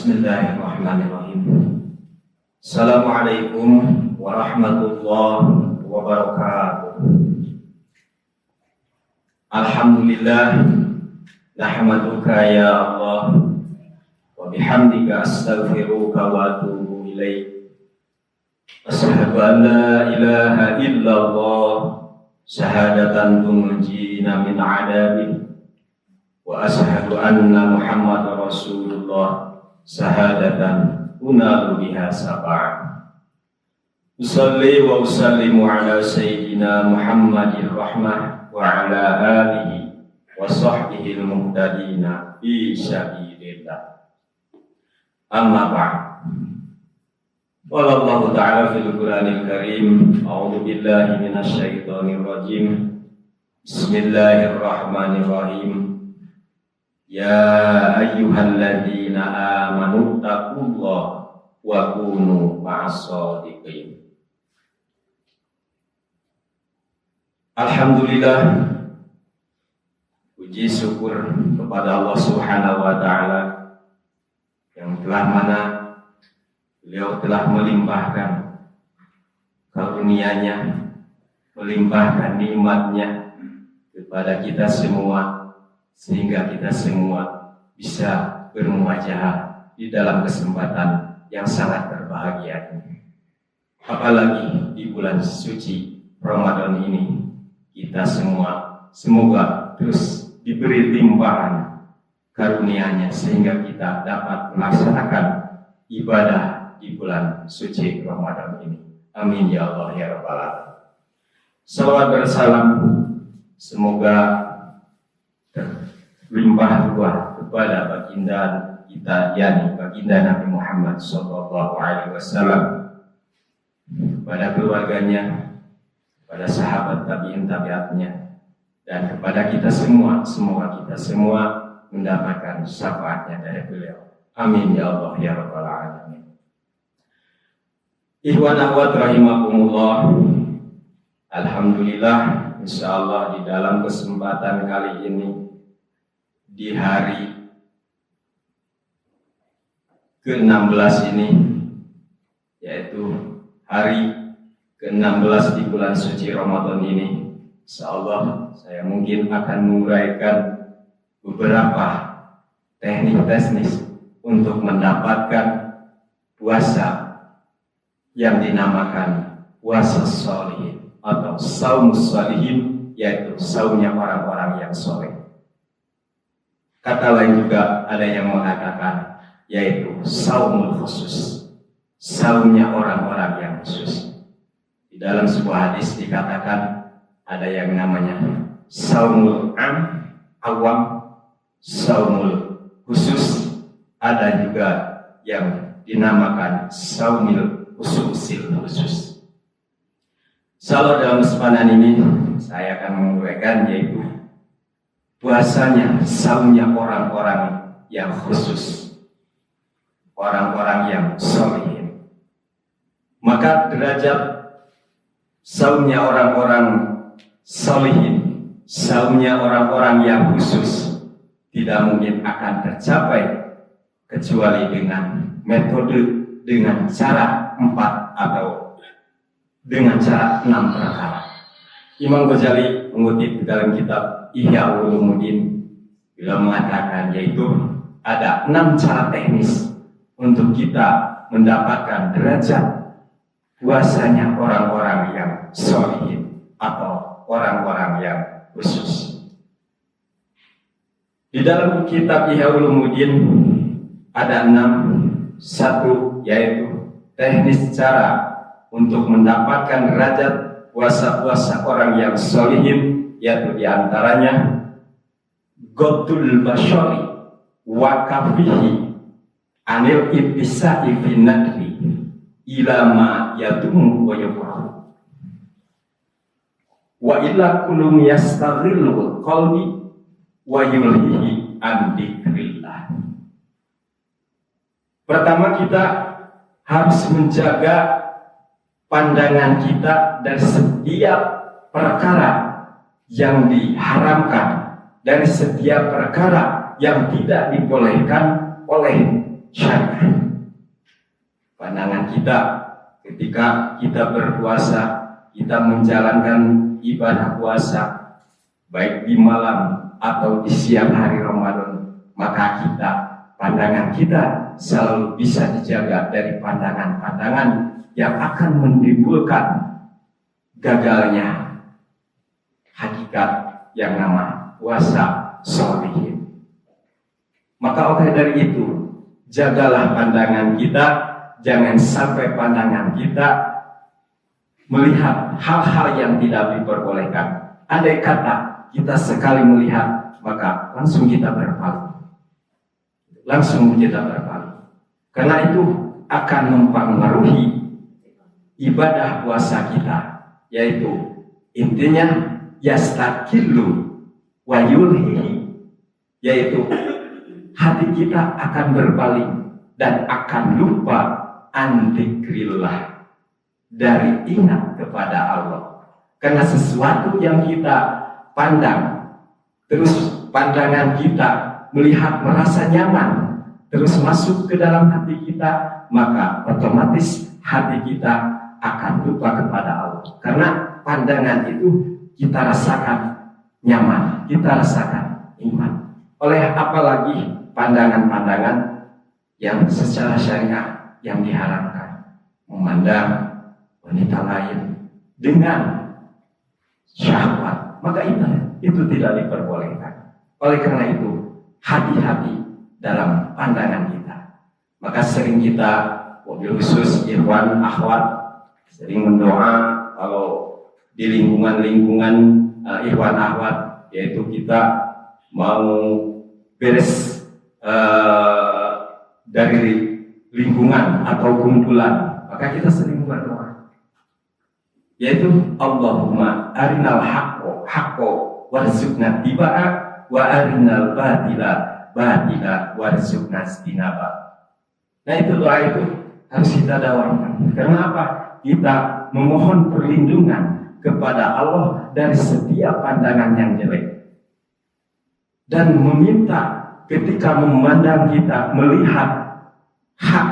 Bismillahirrahmanirrahim. Assalamualaikum warahmatullahi wabarakatuh. Alhamdulillah, nahmaduka ya Allah, wa bihamdika astaghfiruka wa atubu ilaik. Asyhadu an la ilaha illallah syahadatan tunjina min adabi, wa asyhadu anna Muhammadar Rasulullah syahadatan unalu biha sab'a. Usalli wa usallimu ala sayyidina Muhammadir rahmah wa ala alihi wa sahbihi al-muhtadina fi sabilillah. Amma ba'd. Qala Allah ta'ala fil Qur'anil Karim, a'udzu billahi minasy syaithanir rajim. Bismillahirrahmanirrahim. Ya ayyuhalladzina amanu taqullaha wa kunu ma'as-shadiqin. Alhamdulillah, puji syukur kepada Allah Subhanahu wa taala yang telah mana Beliau telah melimpahkan karunia-Nya, melimpahkan nikmat-Nya kepada kita semua, sehingga kita semua bisa bermuajahah di dalam kesempatan yang sangat berbahagia ini. Apalagi di bulan suci Ramadan ini, kita semua semoga terus diberi limpahan karunia-Nya sehingga kita dapat melaksanakan ibadah di bulan suci Ramadan ini. Amin ya Allah ya Rabbal Alamin. Salawat bersalam semoga limpah ruah kepada baginda kita, yakni baginda Nabi Muhammad sallallahu alaihi wasallam, kepada keluarganya, kepada sahabat tabi'in tabi'atnya, dan kepada kita semua. Semoga kita semua mendapatkan syafaatnya dari beliau. Amin ya Allah ya Rabbal Alamin. Ikhwan akhwat rahimakumullah. Alhamdulillah, insyaallah di dalam kesempatan kali ini, di hari ke-16 ini, yaitu hari ke-16 di bulan suci Ramadan ini, insyaallah saya mungkin akan menguraikan beberapa teknik untuk mendapatkan puasa yang dinamakan puasa sholihin atau saumus sholihin, yaitu saumnya orang-orang yang soleh. Kata lain juga ada yang mengatakan yaitu saumul khusus, saumnya orang-orang yang khusus. Di dalam sebuah hadis dikatakan ada yang namanya saumul awam, saumul khusus, ada juga yang dinamakan saumil khususil khusus. Insyaallah dalam kesempatan ini saya akan menguraikan yaitu puasanya, saumnya orang-orang yang khusus, orang-orang yang sholihin. Maka derajat saumnya orang-orang sholihin, saumnya orang-orang yang khusus tidak mungkin akan tercapai kecuali dengan metode, dengan cara 4 atau dengan cara 6 perkara. Imam Ghazali mengutip dalam kitab Ihya Ulumuddin bila mengatakan yaitu ada 6 cara teknis untuk kita mendapatkan derajat puasanya orang-orang yang sholihin atau orang-orang yang khusus. Di dalam kitab Ihya Ulumuddin ada 6. Satu yaitu teknis cara untuk mendapatkan derajat puasa-puasa orang yang sholihin, yaitu diantaranya Ghaddul Bashari wa kafihi anil ibtisa'i fin nadri ila ma yadumu wa yafrahu wa illa kulum yastaghillu qalbi wa yulhihi an dzikrillah. Pertama, kita harus menjaga pandangan kita dari setiap perkara yang diharamkan, dari setiap perkara yang tidak dibolehkan oleh syariah. Pandangan kita ketika kita berpuasa, kita menjalankan ibadah puasa, baik di malam atau di siang hari Ramadan, maka pandangan kita selalu bisa dijaga dari pandangan-pandangan yang akan menimbulkan gagalnya hakikat yang nama puasa sholihin. Maka oleh dari itu, jagalah pandangan kita, jangan sampai pandangan kita melihat hal-hal yang tidak diperbolehkan. Andai kata kita sekali melihat, maka langsung kita berpaling. Karena itu akan mempengaruhi ibadah puasa kita, yaitu intinya yastakillu wa yulhihi, yaitu hati kita akan berpaling dan akan lupa an dzikrillah, dari ingat kepada Allah. Karena sesuatu yang kita pandang, terus pandangan kita melihat merasa nyaman, terus masuk ke dalam hati kita, maka otomatis hati kita akan lupa kepada Allah. Karena pandangan itu kita rasakan nyaman, kita rasakan iman. Oleh apalagi pandangan-pandangan yang secara syariah yang diharamkan, memandang wanita lain dengan syahwat, maka itu tidak diperbolehkan. Oleh karena itu, hati-hati dalam pandangan kita. Maka sering kita, wabil khusus ikhwan akhwat, sering mendoa kalau di lingkungan ikhwan akhwat, yaitu kita mau beres dari lingkungan atau kumpulan, maka kita sering berdoa, yaitu Allahumma arinal haqqo warzuqna tiba'a wa arinal batila warzuqna istinaba. Nah, itu doa itu harus kita dakwahkan. Karena apa? Kita memohon perlindungan kepada Allah dari setiap pandangan yang jelek, dan meminta ketika memandang kita melihat hak,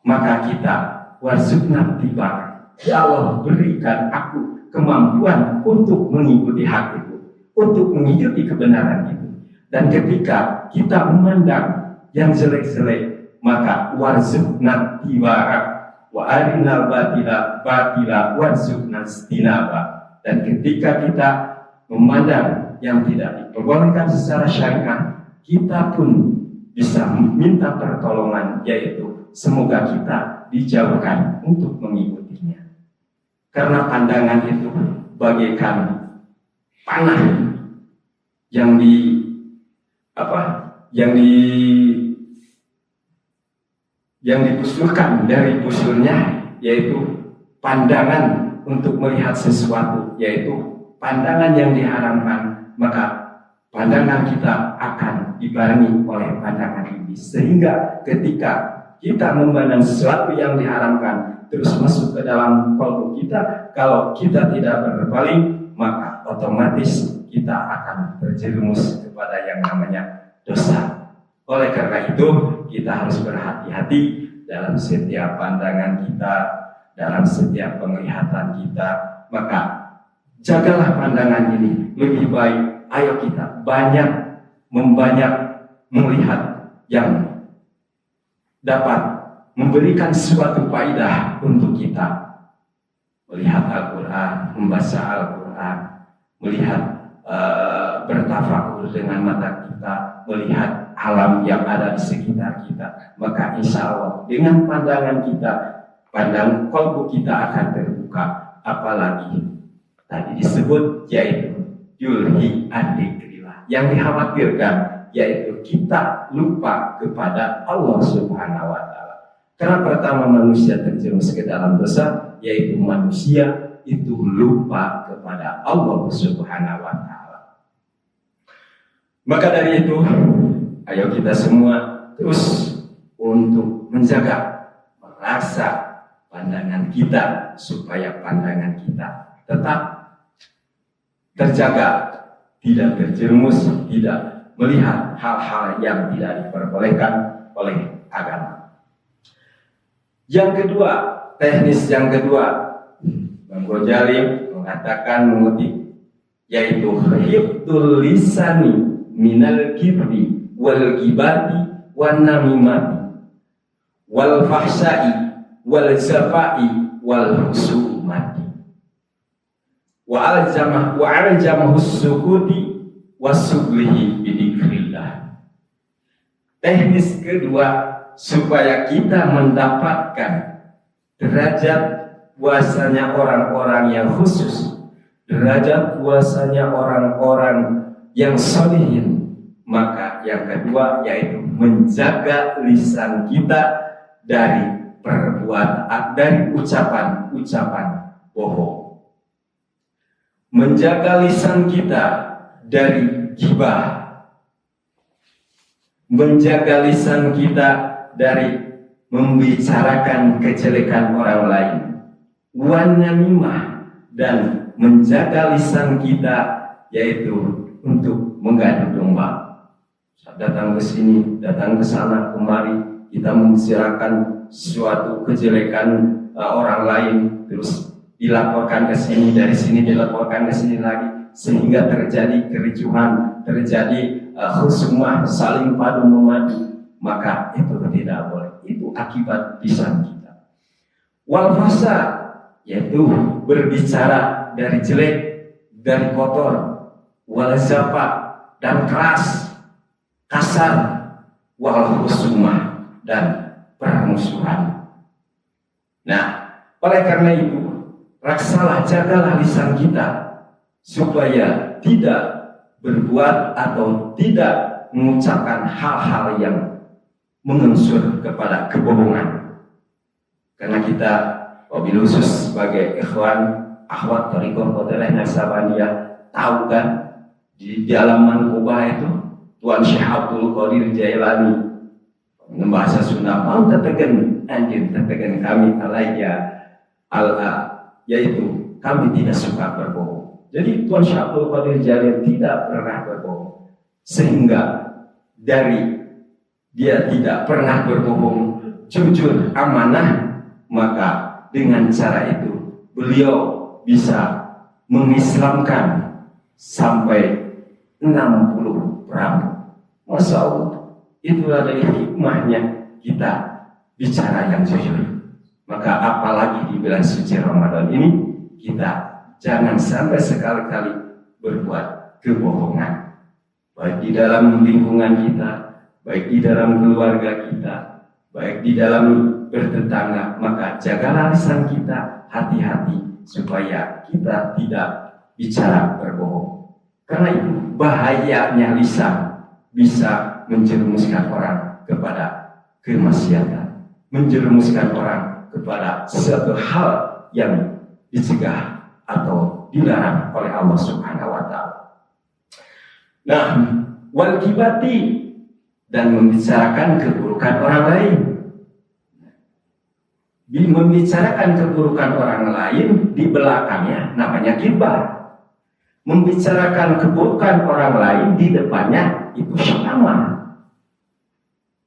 maka kita warzuqna tiba'a, ya Allah berikan aku kemampuan untuk mengikuti hak itu, untuk mengikuti kebenaran itu. Dan ketika kita memandang yang jelek-jelek, maka warzuqna tiba'a wa arinal batila warzuqna istinaba. Dan ketika kita memandang yang tidak diperbolehkan secara syariah, kita pun bisa minta pertolongan, yaitu semoga kita dijauhkan untuk mengikutinya. Karena pandangan itu bagaikan panah yang dipusulkan dari pusulnya, yaitu pandangan untuk melihat sesuatu, yaitu pandangan yang diharamkan, maka pandangan kita akan dibarengi oleh pandangan ini. Sehingga ketika kita memandang sesuatu yang diharamkan terus masuk ke dalam kalbu kita, kalau kita tidak berpaling, maka otomatis kita akan terjerumus kepada yang namanya dosa. Oleh karena itu, kita harus berhati-hati dalam setiap pandangan kita, dalam setiap penglihatan kita. Maka jagalah pandangan ini. Lebih baik ayo kita membanyak melihat yang dapat memberikan suatu faidah untuk kita. Melihat Al-Quran, membaca Al-Quran, melihat bertafakur dengan mata kita, melihat alam yang ada di sekitar kita. Maka insya Allah dengan pandangan kita, pandang kalbu kita akan terbuka. Apalagi tadi disebut, yaitu yulhi an-dzikrillah. Yang dikhawatirkan yaitu kita lupa kepada Allah Subhanahu wa Ta'ala. Karena pertama manusia terjerumus ke dalam dosa, yaitu manusia itu lupa kepada Allah Subhanahu wa Ta'ala. Maka dari itu, ayo kita semua terus untuk menjaga, merasa pandangan kita, supaya pandangan kita tetap terjaga, tidak terjerumus, tidak melihat hal-hal yang tidak diperbolehkan, oleh agama. Yang kedua, teknis yang kedua, Imam Ghazali mengatakan mengutip, yaitu hifdzul lisani minal kibri wal gibati wan namimati wal fahsai wal zafai wal husumati wa aljamahu sukuti wasublihi bidikrillah. Teknis kedua supaya kita mendapatkan derajat puasanya orang-orang yang khusus, derajat puasanya orang-orang yang sholihin, maka yang kedua yaitu menjaga lisan kita dari dari ucapan-ucapan bohong, menjaga lisan kita dari ghibah, menjaga lisan kita dari membicarakan kejelekan orang lain, wan namimah, dan menjaga lisan kita yaitu untuk mengadu domba. Datang ke sini, datang ke sana, kemari, kita membicarakan suatu kejelekan orang lain, terus dilaporkan ke sini, dari sini dilaporkan ke sini lagi, sehingga terjadi kericuhan, terjadi khusumah, saling padu memadu, maka itu tidak boleh. Itu akibat lisan kita. Wal fasa, yaitu berbicara dari jelek, dari kotor, wal zafa, dan keras, kasar, wal husumah, dan permusuhan. Nah, oleh karena itu, raksalah, jagalah lisan kita supaya tidak berbuat atau tidak mengucapkan hal-hal yang mengunsur kepada kebohongan. Karena kita wabil khusus sebagai ikhwan akhwat thariqah Qadiriyah Naqsabandiyah tahu kan, di dalam Manqubah itu Tuan Syekh Abdul Qadir Jailani bahasa Sunda mau tetegan anjir tetegan kami alaiya yaitu kami tidak suka berbohong. Jadi Tuan Syekh Abdul Qadir Jailani tidak pernah berbohong, sehingga dari dia tidak pernah berbohong, jujur, amanah, maka dengan cara itu beliau bisa mengislamkan sampai 60 perahu. Masya Allah, itu adalah hikmahnya kita bicara yang jujur. Maka apalagi di bulan suci Ramadan ini, kita jangan sampai sekali-kali berbuat kebohongan, baik di dalam lingkungan kita, baik di dalam keluarga kita, baik di dalam bertetangga. Maka jagalah lisan kita, hati-hati supaya kita tidak bicara berbohong. Karena itu bahayanya lisan bisa menjerumuskan orang kepada kemaksiatan, menjerumuskan orang kepada suatu hal yang dicegah atau dilarang oleh Allah Subhanahu wa Ta'ala. Nah, wal ghibati, dan membicarakan keburukan orang lain. Membicarakan keburukan orang lain di belakangnya namanya ghibah. Membicarakan keburukan orang lain di depannya itu syamah.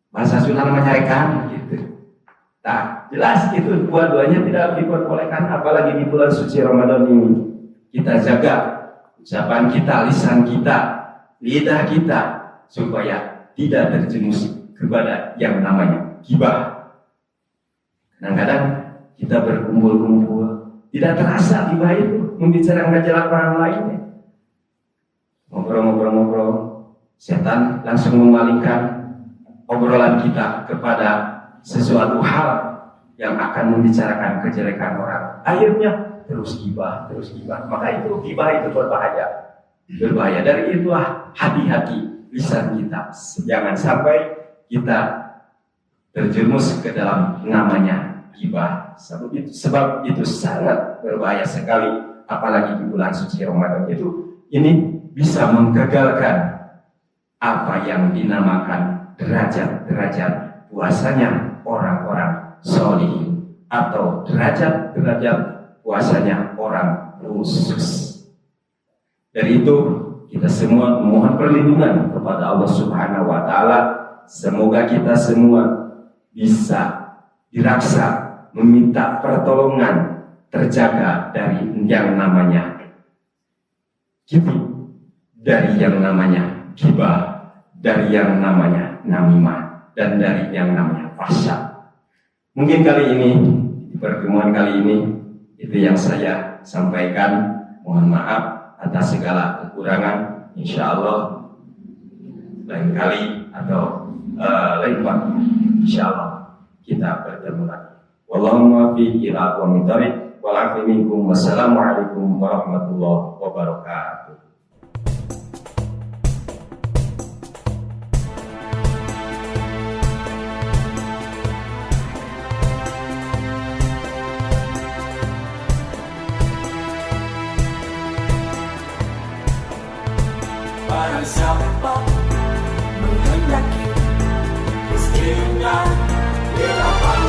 Bahasa Sunda menyarekan gitu. Nah, jelas itu dua-duanya tidak diperbolehkan, apalagi di bulan suci Ramadan ini. Kita jaga ucapan kita, lisan kita, lidah kita supaya tidak terjerumus kepada yang namanya ghibah. Kadang-kadang kita berkumpul-kumpul, tidak terasa ghibah itu, membicarakan jelek orang lain. Ngobrol-ngobrol, setan langsung memalingkan obrolan kita kepada sesuatu hal yang akan membicarakan kejelekan orang. Akhirnya terus ghibah. Maka itu ghibah itu berbahaya. Dari itulah hati-hati lisan kita, jangan sampai kita terjerumus ke dalam namanya ghibah. Sebab itu sangat berbahaya sekali, apalagi di bulan suci Ramadan itu. Ini bisa menggagalkan apa yang dinamakan derajat-derajat puasanya orang-orang sholihin, atau derajat-derajat puasanya orang khusus. Dari itu kita semua memohon perlindungan kepada Allah Subhanahu wa Ta'ala semoga kita semua bisa diraksa, meminta pertolongan, terjaga dari yang namanya kibir, dari yang namanya ghibah, dari yang namanya namimah, dan dari yang namanya fahsya. Mungkin kali ini, di pertemuan kali ini, itu yang saya sampaikan. Mohon maaf atas segala kekurangan. Insya Allah lain kali atau lain waktu, insya Allah kita bertemu lagi. Wallahu muwaffiq ila aqwamit thoriq. Wal 'afwu minkum. Wassalamualaikum warahmatullahi wabarakatuh. Barang siapa menghendaki rezekinya, dia akan